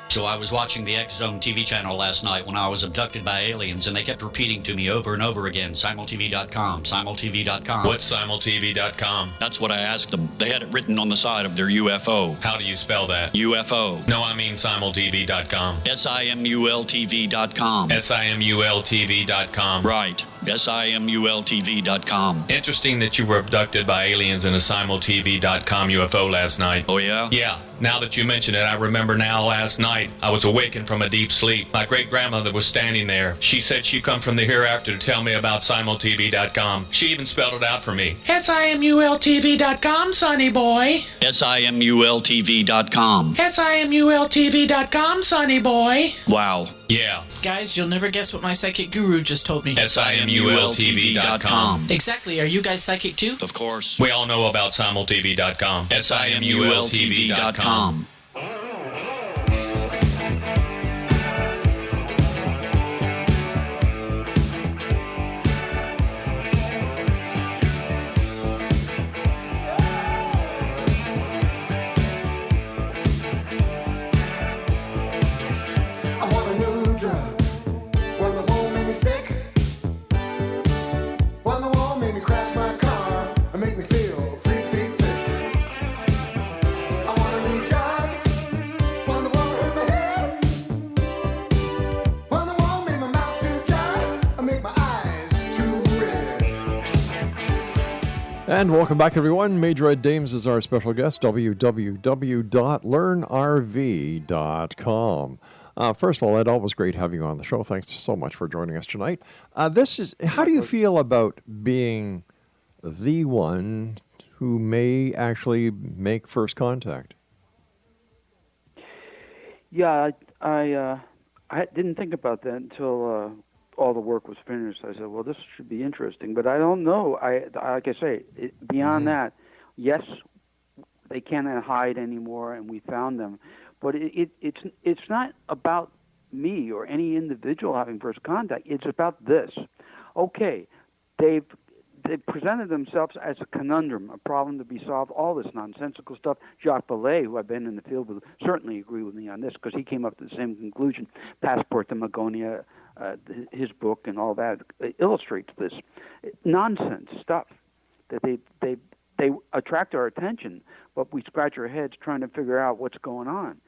F: So I was watching the X Zone TV channel last night when I was abducted by aliens, and they kept repeating to me over and over again, simultv.com, simultv.com.
G: What's simultv.com?
F: That's what I asked them. They had it written on the side of their UFO.
G: How do you spell that?
F: UFO.
G: No, I mean simultv.com.
F: simultv.com.
G: simultv.com.
F: Right. simultv.com.
G: Interesting that you were abducted by aliens in a simultv.com UFO last night.
F: Oh, yeah?
G: Yeah. Now that you mention it, I remember now last night I was awakened from a deep sleep. My great-grandmother was standing there. She said she come from the hereafter to tell me about simultv.com. She even spelled it out for me.
H: SIMULTV.com, sonny boy.
F: SIMULTV.com.
H: SIMULTV.com, sonny boy.
F: Wow.
G: Yeah.
H: Guys, you'll never guess what my psychic guru just told me.
G: SIMULTV.com.
H: Exactly. Are you guys psychic too?
F: Of course.
G: We all know about simultv.com. SIMULTV.com.
B: I want a new drug, one that won't make me sick, one that won't make me crash my car and make me feel 3 feet thick. I want a new drug, one that won't hurt my head, one that won't make my mouth too dry and make my eyes too red.
A: And welcome back, everyone. Major Ed Dames is our special guest, www.learnrv.com. First of all, Ed, always great having you on the show. Thanks so much for joining us tonight. How do you feel about being the one who may actually make first contact?
D: Yeah, I didn't think about that until all the work was finished. I said, well, this should be interesting, but I don't know. Like I say, beyond that, yes, they cannot hide anymore, and we found them. But it's not about me or any individual having first contact. It's about this. Okay, they presented themselves as a conundrum, a problem to be solved, all this nonsensical stuff. Jacques Vallée, who I've been in the field with, certainly agree with me on this because he came up to the same conclusion. Passport to Magonia, his book and all that illustrates this nonsense stuff that they attract our attention, but we scratch our heads trying to figure out what's going on.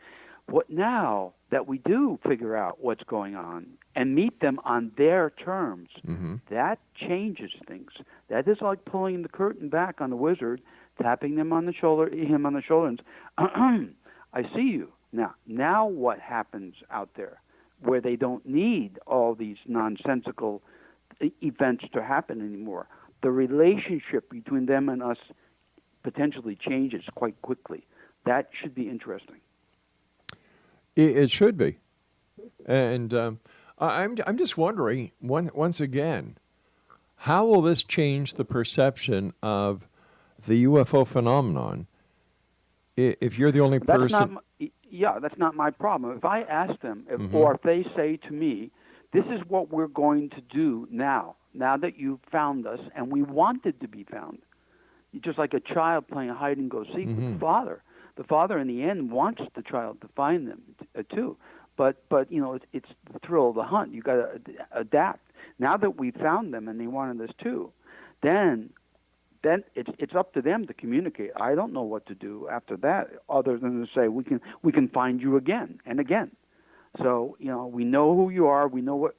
D: What now that we do figure out what's going on and meet them on their terms, that changes things. That is like pulling the curtain back on the wizard, tapping him on the shoulder, and I see you. Now what happens out there where they don't need all these nonsensical events to happen anymore? The relationship between them and us potentially changes quite quickly. That should be interesting.
A: It should be. And I'm just wondering, once again, how will this change the perception of the UFO phenomenon if you're the only person?
D: That's not my problem. If I ask them, or if they say to me, this is what we're going to do now that you've found us, and we wanted to be found. Just like a child playing hide and go seek with the father. The father, in the end, wants the child to find them too. But you know, it's the thrill of the hunt. You got to adapt. Now that we found them and they wanted us too, then it's up to them to communicate. I don't know what to do after that, other than to say we can find you again and again. So we know who you are. We know what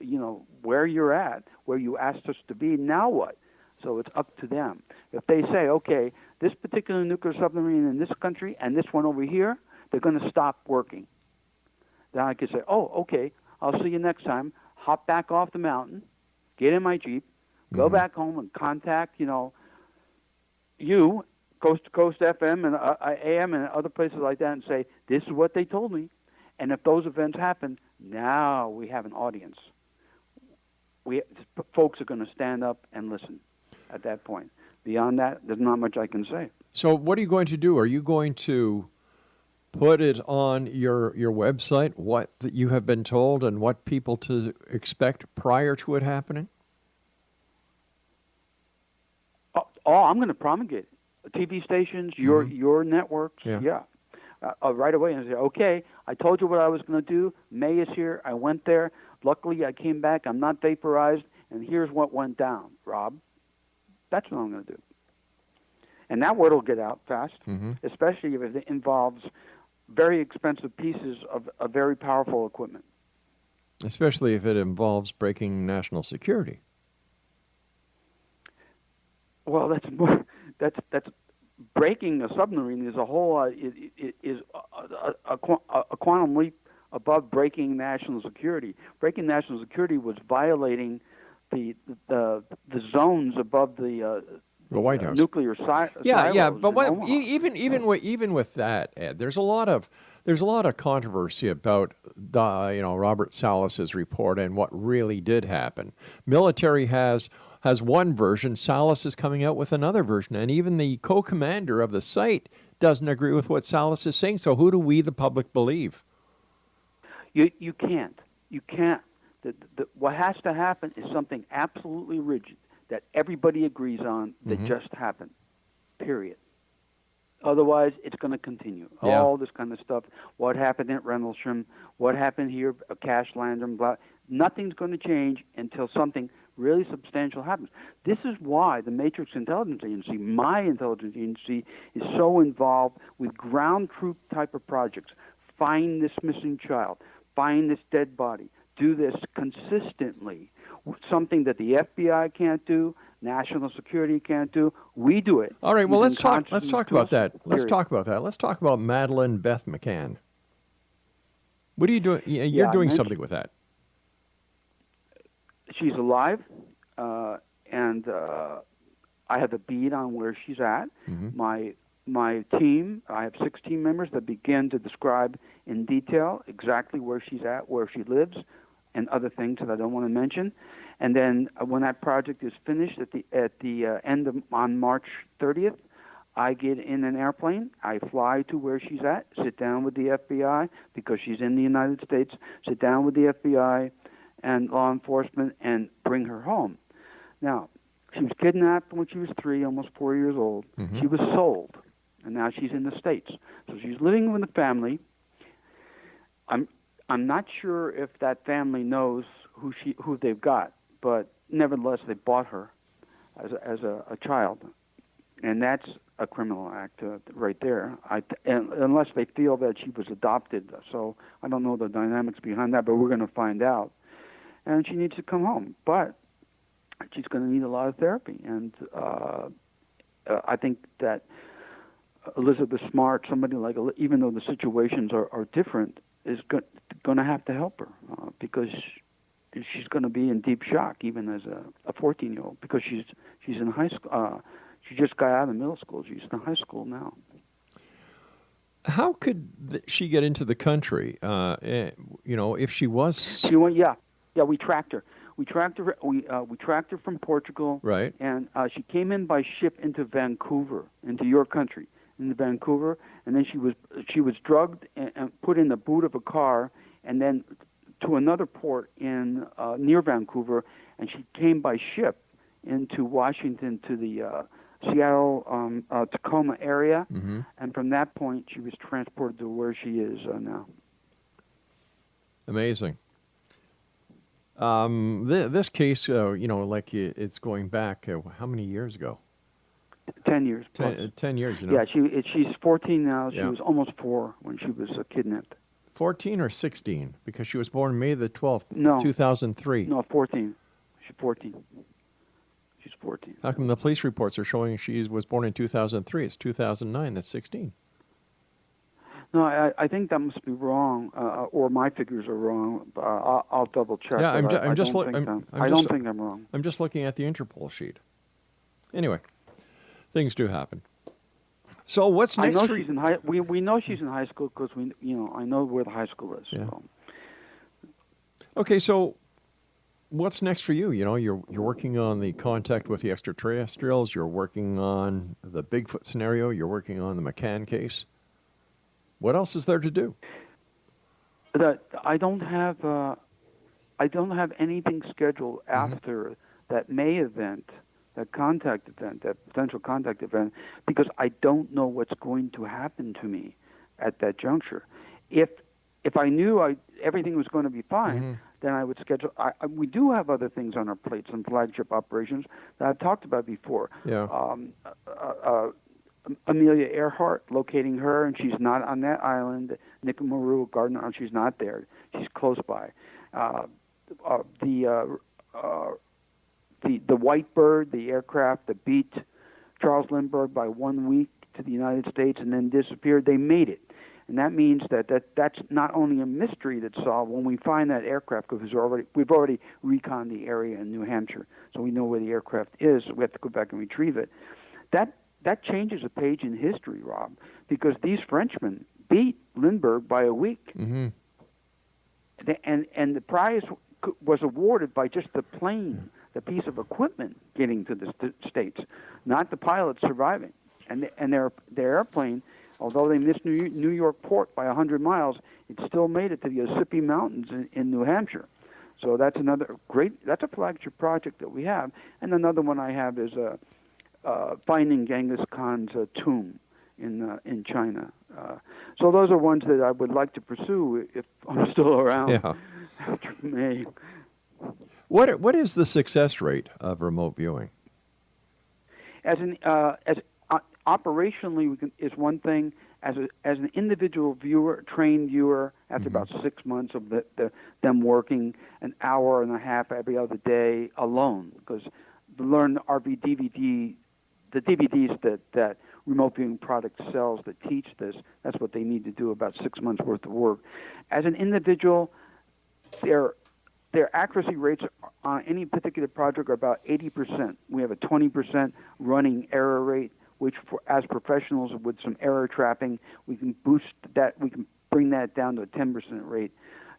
D: where you're at, where you asked us to be. Now what? So it's up to them. If they say, okay, this particular nuclear submarine in this country and this one over here, they're going to stop working. Then I could say, oh, okay, I'll see you next time. Hop back off the mountain, get in my Jeep, go back home and contact, you, Coast to Coast FM and AM and other places like that and say, this is what they told me. And if those events happen, now we have an audience. Folks are going to stand up and listen at that point. Beyond that, there's not much I can say.
A: So what are you going to do? Are you going to put it on your website, what you have been told and what people to expect prior to it happening?
D: I'm going to promulgate it. TV stations, your networks, right away and say, okay, I told you what I was going to do. May is here. I went there. Luckily, I came back. I'm not vaporized, and here's what went down, Rob. That's what I'm going to do. And that word will get out fast, especially if it involves very expensive pieces of very powerful equipment.
A: Especially if it involves breaking national security.
D: Well, breaking a submarine is a whole is a quantum leap above breaking national security. Breaking national security was violating the zones above the
A: White House
D: nuclear
A: Yeah,
D: silos
A: but
D: in
A: what,
D: Omaha.
A: even with that, Ed, there's a lot of controversy about Robert Salas's report and what really did happen. Military has one version, Salas is coming out with another version, and even the co-commander of the site doesn't agree with what Salas is saying. So who do we, the public, believe?
D: You can't. What has to happen is something absolutely rigid that everybody agrees on that just happened, period. Otherwise, it's going to continue.
A: Yeah.
D: All this kind of stuff, what happened at Rendlesham, what happened here, Cash Landrum, blah, nothing's going to change until something really substantial happens. This is why the Matrix Intelligence Agency, my intelligence agency, is so involved with ground troop type of projects. Find this missing child, find this dead body, do this consistently. Something that the FBI can't do, national security can't do. We do it.
A: All right. Well, let's
D: using
A: talk about that. Let's
D: period.
A: talk about that. Let's talk about Madeleine Beth McCann. What are you doing? You're
D: I
A: doing
D: mentioned-
A: something with that.
D: She's alive, and I have a bead on where she's at. My team, I have 6 team members that begin to describe in detail exactly where she's at, where she lives, and other things that I don't want to mention. And then when that project is finished at the end of on March 30th, I get in an airplane. I fly to where she's at, sit down with the FBI because she's in the United States. Sit down with the FBI and law enforcement and bring her home. Now, she was kidnapped when she was 3, almost 4 years old. She was sold, and now she's in the States. So she's living with a family. I'm not sure if that family knows who they've got, but nevertheless they bought her as a child, and that's a criminal act right there. Unless they feel that she was adopted. So I don't know the dynamics behind that, but we're going to find out. And she needs to come home, but she's going to need a lot of therapy. And I think that Elizabeth Smart, somebody like, even though the situations are different, is going to have to help her because she's going to be in deep shock, even as a 14-year-old, because she's in high school. She just got out of middle school. She's in high school now.
A: How could she get into the country? If she was...
D: She went, yeah, we tracked her. We tracked her from Portugal.
A: Right.
D: And she came in by ship into Vancouver, into your country, into Vancouver, and then she was drugged and put in the boot of a car, and then to another port in near Vancouver, and she came by ship into Washington to the Seattle, Tacoma area, and from that point she was transported to where she is now.
A: Amazing. This case, it's going back, how many years ago?
D: 10 years.
A: 10 years,
D: Yeah, she's 14 now. She
A: Yeah.
D: was almost 4 when she was kidnapped.
A: 14 or 16? Because she was born May the 12th,
D: No.
A: 2003.
D: No, 14. She's 14. She's 14.
A: How come the police reports are showing she was born in 2003? It's 2009. That's 16.
D: No, I think that must be wrong, or my figures are wrong. I'll double check.
A: Yeah,
D: I don't think I'm wrong.
A: I'm just looking at the Interpol sheet. Anyway, things do happen. So what's next
D: I know
A: for
D: she's
A: you?
D: in high. We know she's in high school because I know where the high school is.
A: Yeah.
D: So.
A: Okay, so what's next for you? You're working on the contact with the extraterrestrials. You're working on the Bigfoot scenario. You're working on the McCann case. What else is there to do?
D: I don't have anything scheduled after that May event, that contact event, that potential contact event, because I don't know what's going to happen to me at that juncture. If I knew everything was going to be fine, then I would schedule. We do have other things on our plate, some flagship operations that I've talked about before.
A: Yeah.
D: Amelia Earhart, locating her, and she's not on that island. Nicomaru Gardner, she's not there. She's close by. The White Bird, the aircraft, that beat Charles Lindbergh by 1 week to the United States and then disappeared. They made it. And that means that's not only a mystery that's solved when we find that aircraft, because we've already reconned the area in New Hampshire, so we know where the aircraft is. So we have to go back and retrieve it. That changes a page in history, Rob, because these Frenchmen beat Lindbergh by a week.
A: Mm-hmm.
D: And the prize was awarded by just the plane, the piece of equipment getting to the States, not the pilot surviving. And their airplane, although they missed New York port by 100 miles, it still made it to the Ossipee Mountains in New Hampshire. So that's that's a flagship project that we have. And another one I have is finding Genghis Khan's tomb in China. So those are ones that I would like to pursue if I'm still around after May.
A: What is the success rate of remote viewing?
D: Operationally is one thing. As an individual viewer, trained viewer, after about 6 months of them working an hour and a half every other day alone, because the Learn RV DVD, the DVDs that Remote Viewing Product sells that teach this, that's what they need to do, about 6 months worth of work. As an individual, their accuracy rates on any particular project are about 80%. We have a 20% running error rate, which as professionals with some error trapping, we can boost that, we can bring that down to a 10% rate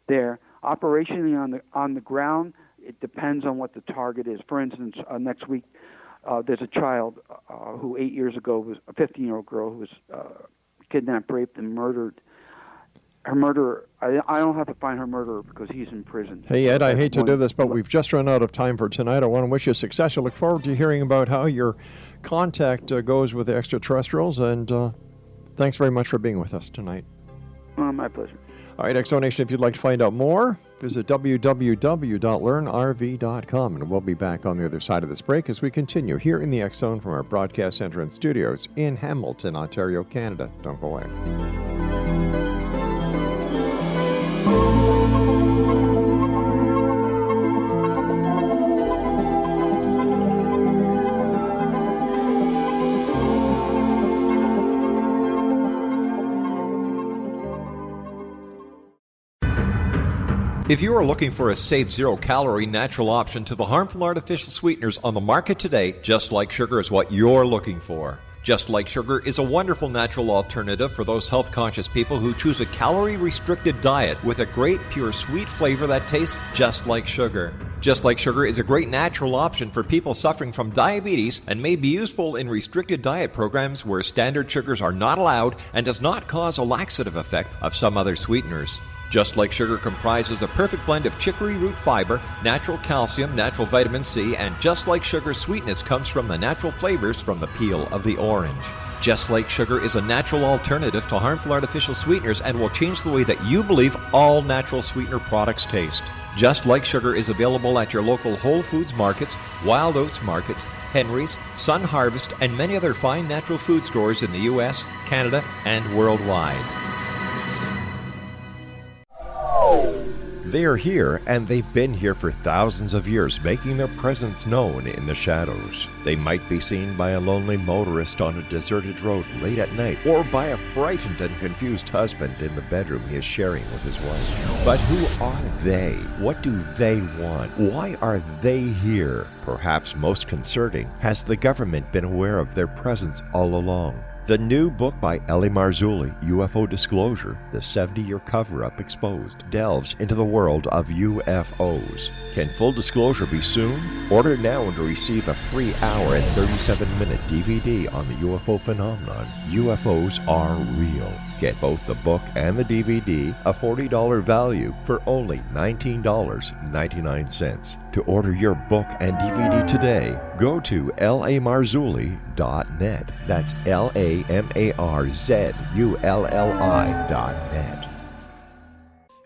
D: there. Operationally on the ground, it depends on what the target is. For instance, next week, there's a child who 8 years ago was a 15-year-old girl who was kidnapped, raped, and murdered. Her murderer, I don't have to find her murderer because he's in prison.
A: Hey, Ed, I hate to do this, but we've just run out of time for tonight. I want to wish you success. I look forward to hearing about how your contact goes with the extraterrestrials, and thanks very much for being with us tonight.
D: My pleasure.
A: All right, Exonation, if you'd like to find out more, visit www.learnrv.com, and we'll be back on the other side of this break as we continue here in the X Zone from our broadcast center and studios in Hamilton, Ontario, Canada. Don't go away. If you are looking for a safe, zero-calorie, natural option to the harmful artificial sweeteners on the market today, Just Like Sugar is what you're looking for. Just Like Sugar is a wonderful natural alternative for those health-conscious people who choose a calorie-restricted diet with a great, pure, sweet flavor that tastes just like sugar. Just Like Sugar is a great natural option for people suffering from diabetes and may be useful in restricted diet programs where standard sugars are not allowed and does not cause a laxative effect of some other sweeteners. Just Like Sugar comprises a perfect blend of chicory root fiber, natural calcium, natural vitamin C, and Just Like Sugar's sweetness comes from the natural flavors from the peel of the orange. Just Like Sugar is a natural alternative to harmful artificial sweeteners and will change the way that you believe all natural sweetener products taste. Just Like Sugar is available at your local Whole Foods markets, Wild Oats markets, Henry's, Sun Harvest, and many other fine natural food stores in the U.S., Canada, and worldwide. They are here, and they've been here for thousands of years, making their presence known in the shadows. They might be seen by a lonely motorist on a deserted road late at night, or by a frightened and confused husband in the bedroom he is sharing with his wife. But who are they? What do they want? Why are they here? Perhaps most concerning, has the government been aware of their presence all along? The new book by Ellie Marzulli, UFO Disclosure, the 70-year cover-up exposed, delves into the world of UFOs. Can full disclosure be soon? Order now and receive a free hour and 37-minute DVD on the UFO phenomenon. UFOs are real. Get both the book and the DVD, a $40 value, for only $19.99. To order your book and DVD today, go to lamarzulli.net. That's LAMARZULLI.net.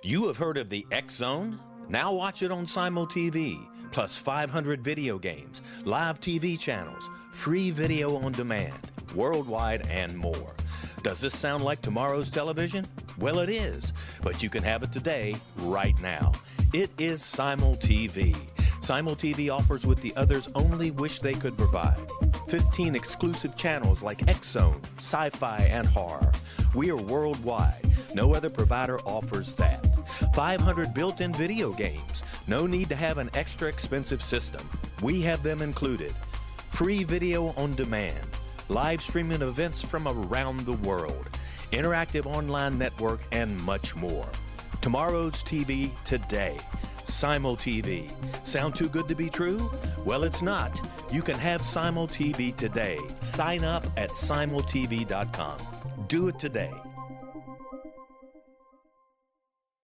I: You have heard of the X Zone? Now watch it on Simul TV, plus 500 video games, live TV channels, free video on demand, worldwide, and more. Does this sound like tomorrow's television? Well, it is, but you can have it today, right now. It is Simul TV. Simul TV offers what the others only wish they could provide. 15 exclusive channels like X-Zone, Sci-Fi, and Horror. We are worldwide. No other provider offers that. 500 built-in video games. No need to have an extra expensive system. We have them included. Free video on demand. Live streaming events from around the world. Interactive online network, and much more. Tomorrow's TV today. Simul TV. Sound too good to be true? Well, it's not. You can have Simul TV today. Sign up at simultv.com. Do it today.